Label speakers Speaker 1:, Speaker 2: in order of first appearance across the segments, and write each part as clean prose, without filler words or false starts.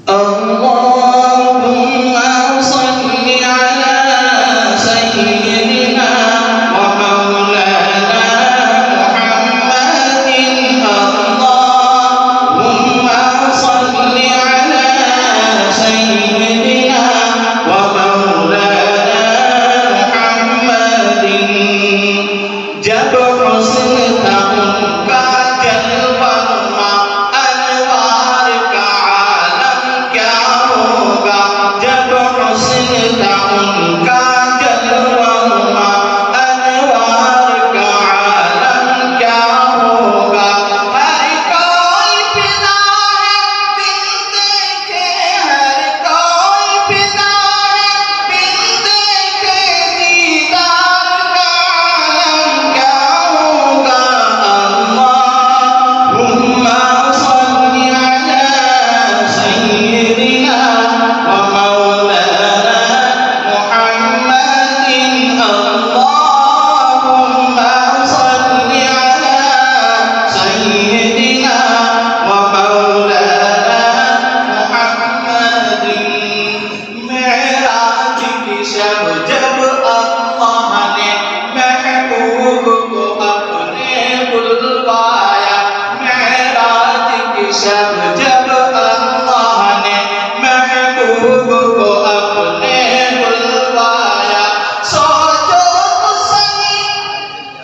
Speaker 1: اللهم صل على سيدنا ومولانا محمد اللهم صل على سيدنا ومولانا محمد जब हुस्न था उनका जलवा अनवार का आलम क्या होगा जब हुस्न था उनका जलवा अनवार का आलम क्या होगा हर कोई फिदा है बिन देखे हर कोई फिदा है बिन देखे दीदार का आलम क्या होगा اللهم صل على سيدنا ومولانا محمد اللهم صل على سيدنا ومولانا محمد मेराज की शब जब अल्लाह ने महबूब को अपने बुलवाया मेराज की शब जब अल्लाह ने महबूब को अपने बुलवाया सोचो तो सही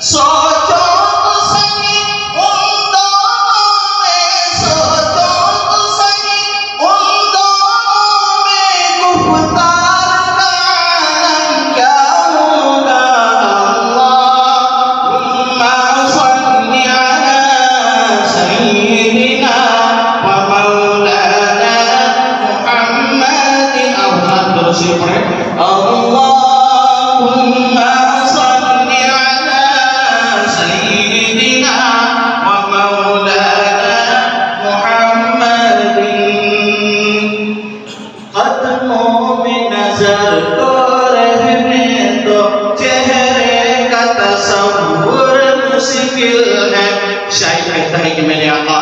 Speaker 1: सोचो तो सही उन दोनों में सोचो तो सही उन दोनों में गुफ्तार का आलम क्या होगा اللهم صل على سيدنا ومولانا محمد أولاد درسي اللهم صل على سيدنا ومولانا محمد कदमों में नजर तो रहने दो चेहरे का तसव्वुर मुश्किल है शायद कहता है कि मेरे आका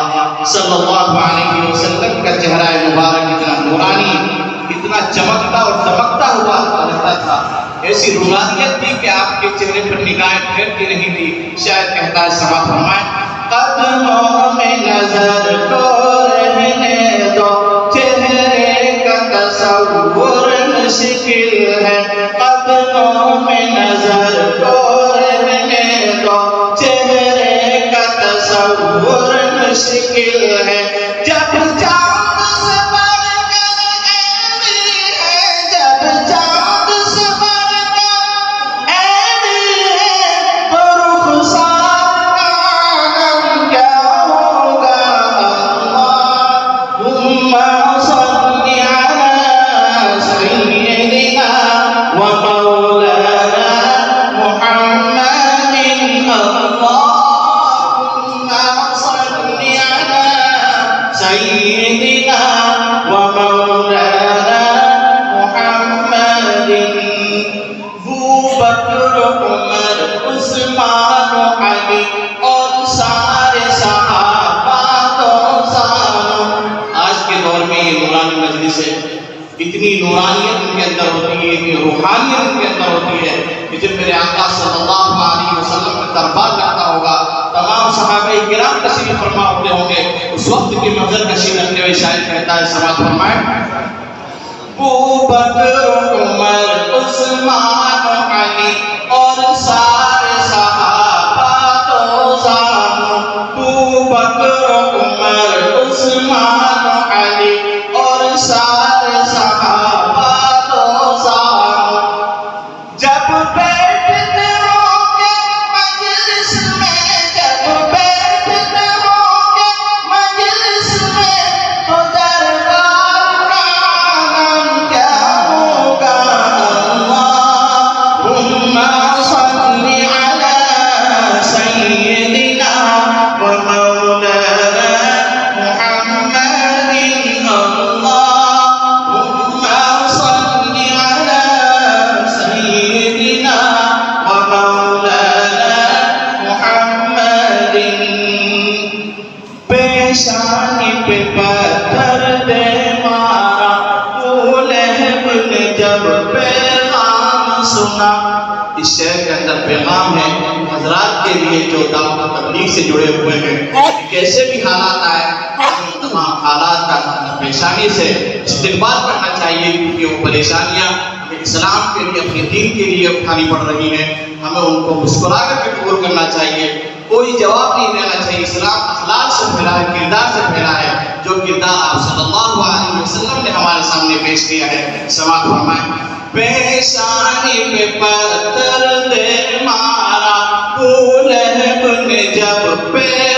Speaker 1: सल्लल्लाहु अलैहि वसल्लम का चेहरा मुबारक इतना नूरानी इतना चमकता और दमकता हुआ रहता था ऐसी रूहानियत थी कि आपके चेहरे पर निगाहें ठहरती नहीं थी शायद कहता है समाप्त फरमाएं कदमों में नजर तो रहने दो चेहरे का तसव्वुर मुश्किल है कदमों में नजर तो रहने दो चेहरे का तसव्वुर मुश्किल है जब चाँद से बढ़कर ऐनी है जब चाँद से बढ़कर ऐनी है तो रुखसार का आलम क्या होगा اللهم صل على سيدنا ومولانا محمد اللهم صل على سيدنا ومولانا محمد वो बकर उमर उस्मान अली और सारे सहाबा तो सानो आज के दौर में ये नूरानी मजलिस है इतनी नूरानियत उनके अंदर होती है इतनी रूहानियत उनके अंदर होती है कि जब मेरे आका सल्लल्लाहु अलैहि वसल्लम का दरबार लगता होगा तमाम सहाबे किराम तशरीफ फरमा होते होंगे उस वक्त की मंजर कशी रखते हुए शायद कहता है समाप्त फरमाएं वो बकर उमर उस्मान अली और सारे सहाबा तो जानो वो बकर उमर उस्मान अली और सारे सहाबा तो जानो जब बैठते होंगे मजलिस में जब बैठते होंगे मजलिस में तो दरबार का आलम क्या होगा मेरा पैगाम है हजरात के लिए जो दावत तबलीग से जुड़े हुए हैं, कैसे भी हालात आए तमाम हालात का परेशानी से इस्तेमाल करना चाहिए, क्योंकि वो परेशानियाँ इस्लाम के लिए अपने दीन के लिए उठानी पड़ रही हैं। हमें उनको मुस्कुरा कर कबूल करना चाहिए, कोई जवाब नहीं देना चाहिए। इस्लाम अखलाक से फैला है, किरदार से फैला है, जो किरदार आप सल्लल्लाहु अलैहि वसल्लम ने हमारे सामने पेश किया है। समाअत फरमाएं। पेशानी पे पत्थर दे मारा, ने जब पे